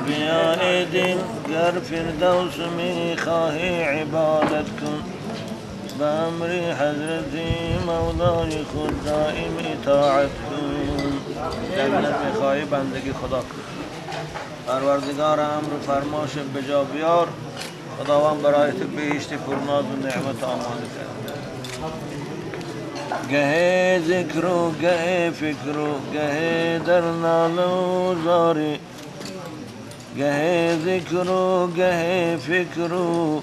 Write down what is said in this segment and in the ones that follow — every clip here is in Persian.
بیا ای دل گر فردوس می خواهی عبادت کن، به امر حضرت مولای خود دائم اطاعت کن. جنت میخواهی بندگی خدا کن، پروردگار امر و فرماش بجا بیار، خداوند برای تو بهشت پرناز و نعمت آماده کرد. گه ذکر و گه فکر و گه در نال و زاری، گه ذکر و گه فکر و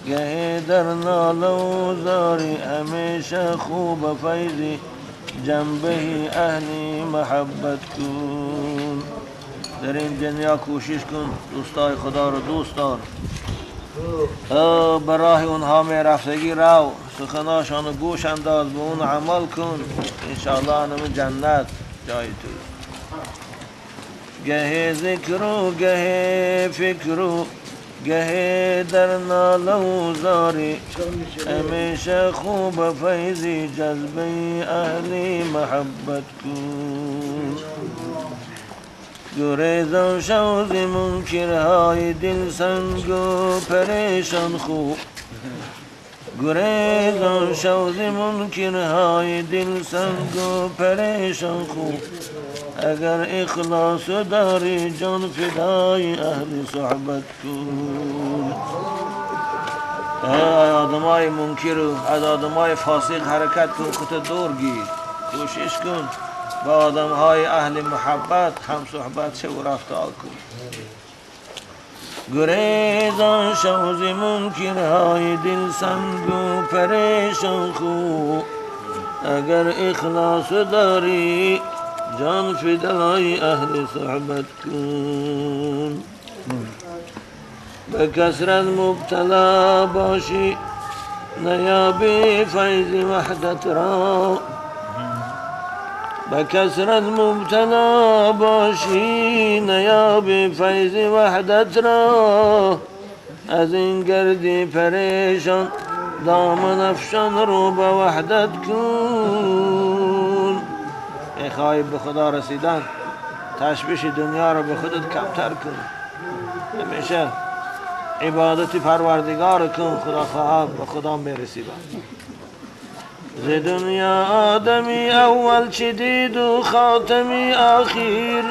گه در نال و زاری، همیشه خوب فیضی جنبه اهلی محبت کن. در این دنیا کوشش کن دوستای خدا رو دوست دار، برای اونها می رفتگی رو، سخناشان گوش انداز، به اون عمل کن، انشاءالله انم جنت جای تو. گه ذکر و گه فکر و گه در نال و زاری، همیشه خوب فیضی جذبه اهلی محبت کن. گریزان شو ز منکرهای دل سنگ و پریشان خو، گریزان شو ز منکرهای دل سنگ و پریشان خو، اگر اخلاص داری جان فدای اهل صحبت کن. آدمای منکر و از آدمای فاسق حرکت کن، خودت دور گیر، کوشش کن با آدمهای اهل محبت هم صحبت شو و رفتار کن. گریزان شو ز منکرهای دل سنگ و پریشان خو، اگر اخلاص داری جان فدای اهل صحبت کن. به کثرت مبتلا باشی نیابی فیض وحدت را، به کثرت مبتلا باشی نیابی فیض وحدت را، از این گردی پریشان دامن افشان رو به وحدت کن. میخوای به خدا رسیدن تشویش دنیا رو به خودت کمتر کن، همیشه عبادت پروردگار کن، خدا خواهد به خدا میرسی. ز دنیا آدمی اول چه دید و خاتمی آخیر،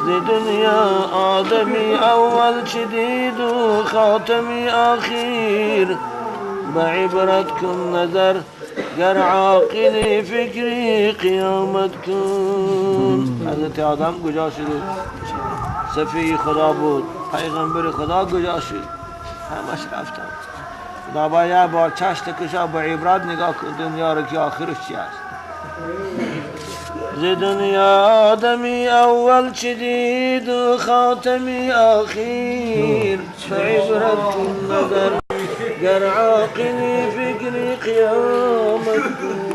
ز دنیا آدمی اول چه دید و خاتمی آخیر، به عبرت کن نظر گر عاقل فکری قیامت کن. حضرت آدم کجا شد؟ صفی خدا بود، پیغمبر خدا کجا شد؟ همش رفتن. خدا باید بار چشت کشا با عبرت نگاه کن دنیا رو که آخرش چی است. ز دنیا آدمی اول چه دید و خاتمی آخیر، به عبرت کن نظر گر عاقل فکری قیامت کن.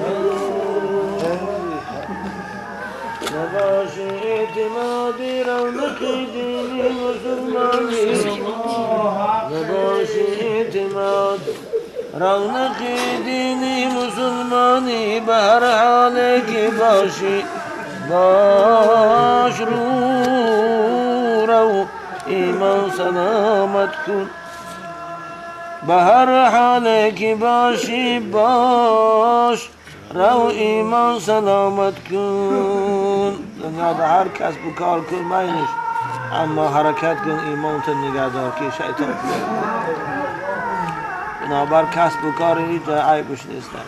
نباش اعتمادی رونق دینی مسلمانی، نباش اعتماد رونق دینی مسلمانی، به هر حال که باشی باش رو ایمان سلامت کن. به هر حال که باشی باش رو ایمان سلامت کن. دنیا در هر کسب و کار کن مینش، اما حرکت کن ایمان تو نگهدار که شیطان بنابر کسب و کار هیچ عیبش نیستن.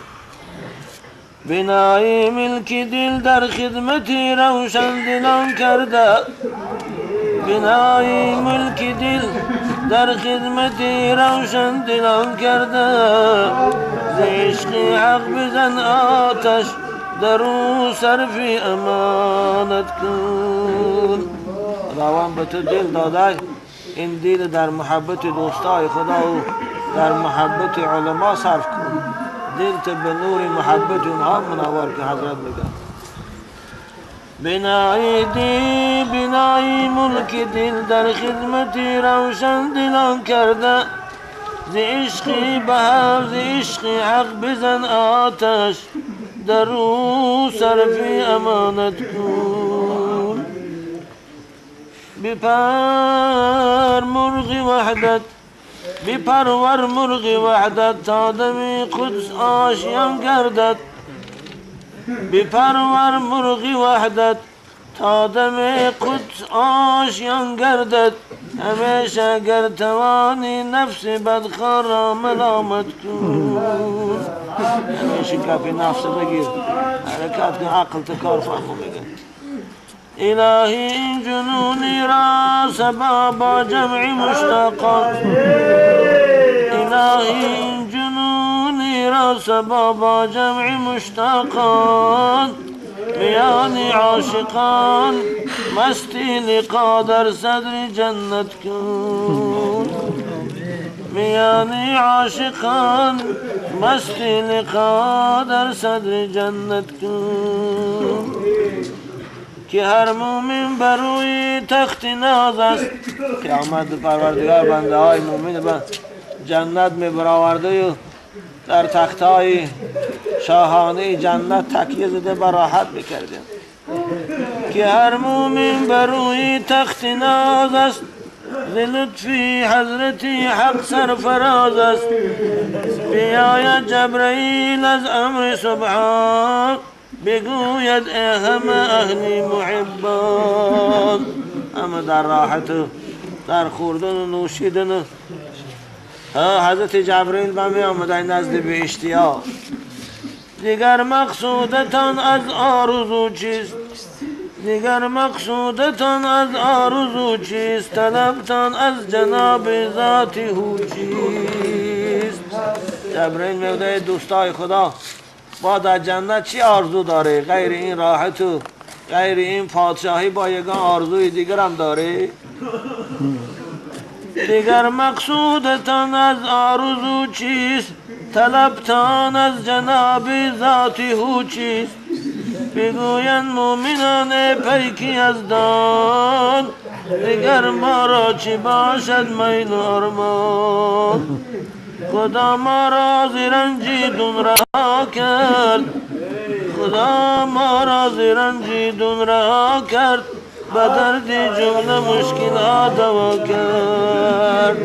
بنای ملک دل در خدمت روشن دلان کرده، بنای ملک دل در خدمت روشن دلان کرده، ز عشق حق بزن آتش در او صرف امانت کن. خداوند به تو دل داده، این دل در محبت دوستای خدا و در محبت علما صرف کن، دل تو به نور محبت اونها منور که حضرت بگن. بنای دی بنای ملک دل در خدمت روشن دلان کرده، ز عشق بهر ز عشق حق بزن آتش در او صرف امانت کن. بپر مرغ وحدت بپرور مرغ وحدت تا دم قدس آشیان گردد بپرور مرغ وحدت تا دم قدس آشیان گردد همیشه اگر توانی نفس بدخواه را ملامت کن همیشه کپی نفس بگیر حرکت کن عقل تکار فهمو بگیر الهی این جنونی را سبب جمع مشتاقان الهی این جنونی را سبب جمع مشتاقان میان عاشقان مستی لقا در صدر جنت کن میان عاشقان مستی لقا در صدر جنت کن که هر مومن بروی تخت ناز است که آمد پروردگار بنده های مومن به جنت می برآورده و در تخت های شاهانه جنت تکیه زده بر راحت بکرده که هر مومن بروی تخت ناز است ز لطفی حضرتی حق سرفراز است بیاید جبرئیل از امر سبحان بگوید ای همه اهلی محبان همه در راحت در خوردن و نوشیدن حضرت جبرئیل به می آمدن نزد بهشتی ها دیگر مقصودتان از آرزو چیست دیگر مقصودتان از آرزو چیست طلبتان از جناب ذاتی هو چیست جبرئیل میگه دوستای خدا با در جنت چی آرزو داره غیر این راحت و غیر این پادشاهی با یگان آرزوی دیگر هم داره دیگر مقصودتان از آرزو چیست طلبتان از جناب ذاتی هو چیست بگویند مومنان پیکی از دان دیگر ما را چی باشد میل و ارمان خدا ما را ز رنجیدون رها کرد خدا ما را ز رنجیدون رها کرد به درد جمله مشکلات دوا کرد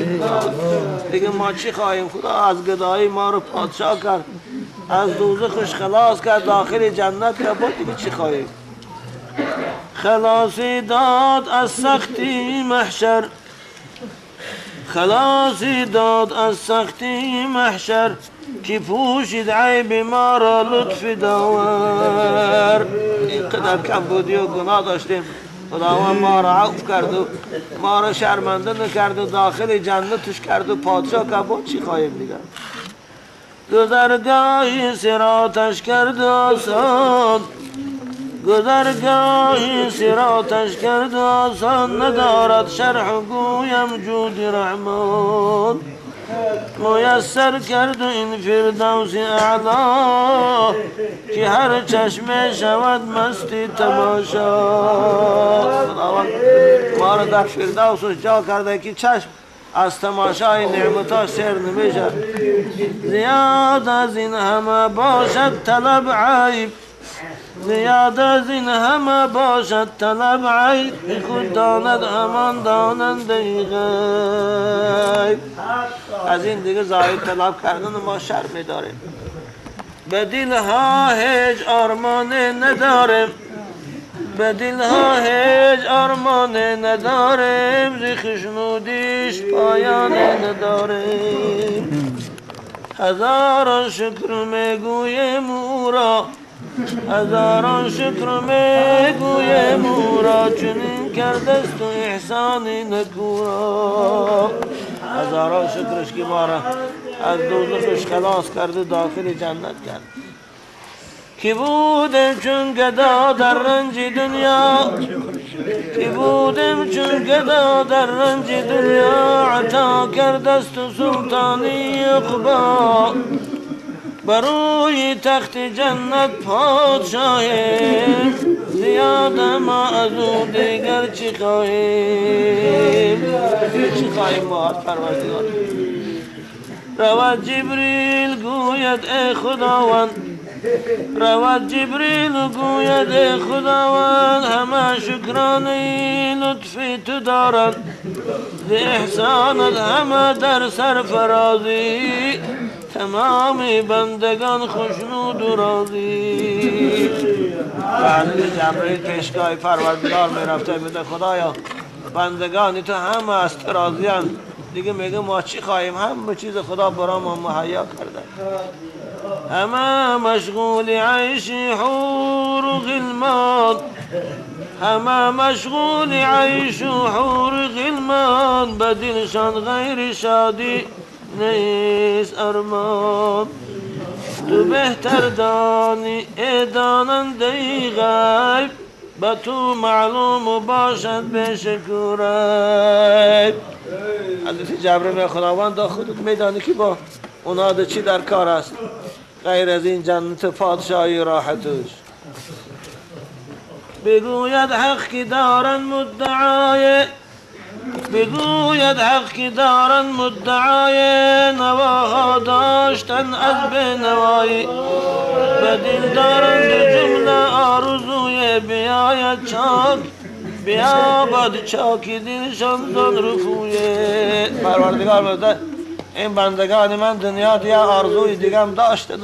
دیگه ما چی خواهیم خدا از گدایی ما رو پادشاه کرد از دوزخش خلاص کرد داخل جنت کرد با دیگه چی خواهیم خلاصی داد از سختی محشر خلاصی داد از سختی محشر که پوشید عیب ما را لطف داور اینقدر کم بودی و گناه داشتیم خداوند ما را عفو کرد و ما را شرمنده نکرد و داخل جنتش کرد و پادشاه کرد با چی خواهیم دیگر گذرگاهی صراطش کرد آسان گذرگاهی صراطش کرد آسان ندارد شرح گویم جود رحمان میسر کرد و این فردوس اعلا که هر چشمه شود مستی تماشا خداوند ما را در فردوسش جا کرده که چشم از تماشای نعمتاش سیر نمیشه زیاد از این همه باشد طلب عیب زیاد از این همه باشد طلب عیب خود داند همان داننده غیب از این دیگه زاید طلب کردن ما شرمی داریم به دلها هیچ آرمانه نداریم به دلها هیچ آرمانه نداریم ز خشنودیش پایانه نداریم هزاران شکر میگویم او را هزاران شکر میگویم او را چنین کردست و احسانی نکورا هزاران شکرش که ما را از دوزخش خلاص کرده داخل جنت کرد کی بودم چون گدا در رنج دنیا کی بودم چون گدا در رنج دنیا عطا کردست و سلطانی عقبا بروی تخت جنت پادشاهیم زیاد ما از او دیگر چی خواهیم چی خواهیم ما از پروردگار رود جبریل گوید ای خداوند رود جبریل گوید خداوند همه شکرانه لطفی تو دارد ز احسانت همه در سرفرازی تمام بندگان خوشنود و راضی. بعد جبریل پیشگاه پروردگار می رفته میگه خدایا بندگان تو همه است راضیان، دیگه میگه ما چی خواهیم؟ همه چیز خدا برای ما مهیا کرده، همه مشغول عیش حور و غلمان، همه مشغول عیش و حور و غلمان، بدلشان غیر شادی نیست ارمان. تو بهتر دانی ای داننده غیب، به تو معلوم باشد به شکر. حضرت جبرئیل خداوند خودت میدانی که با اونا چی در کار است غیر از این جنت پادشاهی راحتش. بگوید حق که دارن مدعای، بگوید حق که دارن مدعای نواها داشتن از بنوایی، به دل دارند جمله آرزوی بیاید چاک، بیابد چاکی دلشان زن رفویه. پروردگار میگه این بندگان من دنیا دیگه آرزوی دیگه هم داشتن،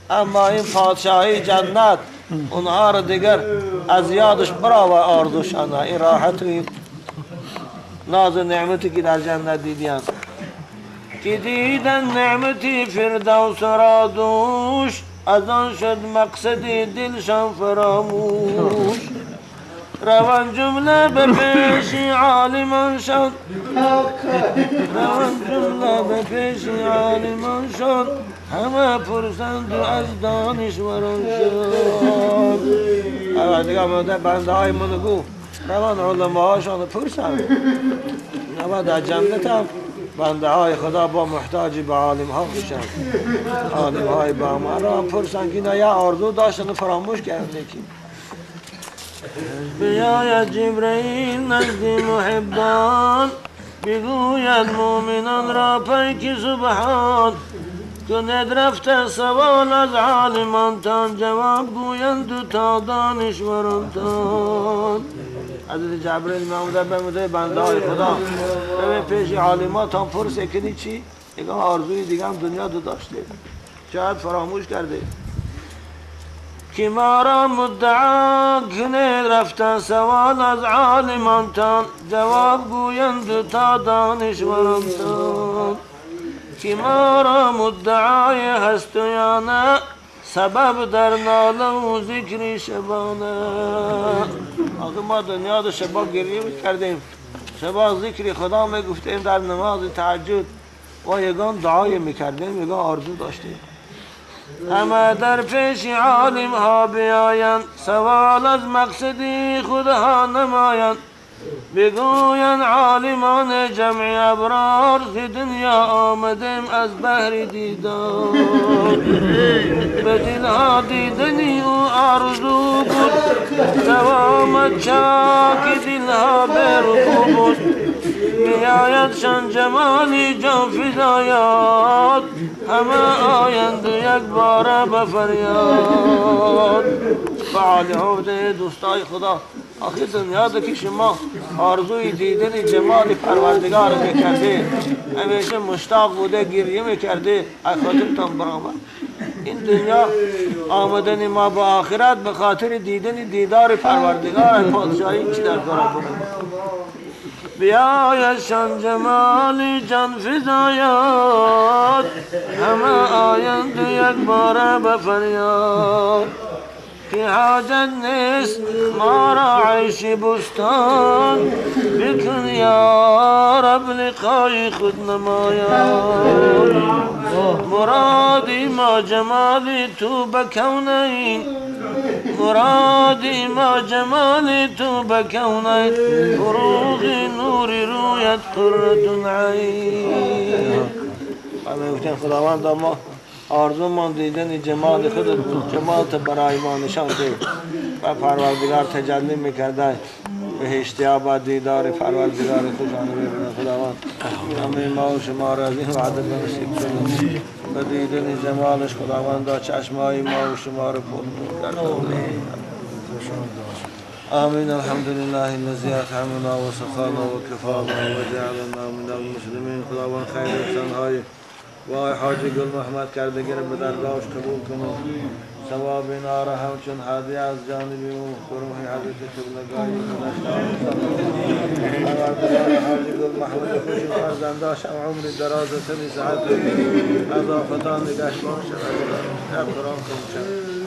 اما این پادشاهی جنت اونها رو دیگر از یادش براوه آرزوشان، این راحت و این ناز و نعمتی که در جنت دیدن، که دیدن نعمتی فردوس را دوش، از آن شد مقصدی دلشان فراموش. روان جمله به پیش عالمانشان، روان جمله به پیش عالمانشان، همه پرسند از دانشورانشان. اول دیگه آمده بنده های منگو روان علمه هاشان پرسند، اما در جنت هم بنده های خدا با محتاجی به عالم ها میشن، عالم های با ما را پرسند که نه یا آرزو داشتن فراموش کردن. بیاید جبرئیل نزد محبان، بگوید مومنان را پیک سبحان، کند رفته سوال از عالمان تان، جواب گویند تا دانشوران تان. حضرت جبرئیل معموده بموده بنده های خدا به پیش عالماتان پرسه کنی چی؟ اگه آرزوی دیگه هم دنیا دو داشته شاید فراموش کرده، که ما را مدعا کنه رفتن سوال از عالمان تان، جواب گویند تا دانشوران تان. که ما را مدعای هست یا نه، سبب در ناله و ذکر شبانه. آخه ما دنیا دو شبا گریه میکردیم، شبا ذکر خدا میگفتیم در نماز تهجد و یگان دعای میکردیم، یگان آرزو داشتیم. همه در پیش عالم ها بیایند، سوال از مقصدی خدا نمایند، بگویند عالمان جمع ابرار، که دنیا آمدیم از بحر دیدار. به دلها دیدنی او آرزو بود، دوامت چاک دلها برخو بود. بیایدشان جمالی جان فدایات، همه آیند یک باره به فریاد. فعال عهده دوستای خدا، آخر دنیا ده که شما آرزوی دیدن جمال پروردگار میکرده، همیشه مشتاق بوده گریه میکرده، ای خاطرتان برآمد. این دنیا آمدن ما به آخرت به خاطر دیدن دیدار پروردگار پادشاهی چی در کار برآمد. بیایشان جمالی جان فزایات، همه آیند یک باره به فریاد. که حاجت نیست ما را عیش بستان، بکن یا رب لقای خود نمایان. مرادی ما جمالی تو بکونین، مرادی ما جمالی تو بکونین، فروغ نوری رویت قرة عین. همه گفتن خداوند ما آرزو من دیدن جمال خودت بود، جمالت برای ما نشان ده و پروردگار تجلی میکرده به اشتیاق دیدار پروردگار خود. خداوند همه ما و شما را از این وعده نصیب کنید. و دیدن جمالش خداوندا چشمای ما و شما رو پر گردان. آمین. الحمد لله الذي أطعمنا وسقانا وكفانا وجعلنا من المسلمين. خداوند خیر احسانهای وای حاجی گل محمد کردگی رو به درگاهش قبول کنه. ثواب اینا را همچون هدیه از جانب او فرمای حضرت قبلگاهی پروردگار حاجی گل محمد خوشی فرزنداش عمر دراز و سنی صحت اضافتان نگهبان شود. قرآن کنم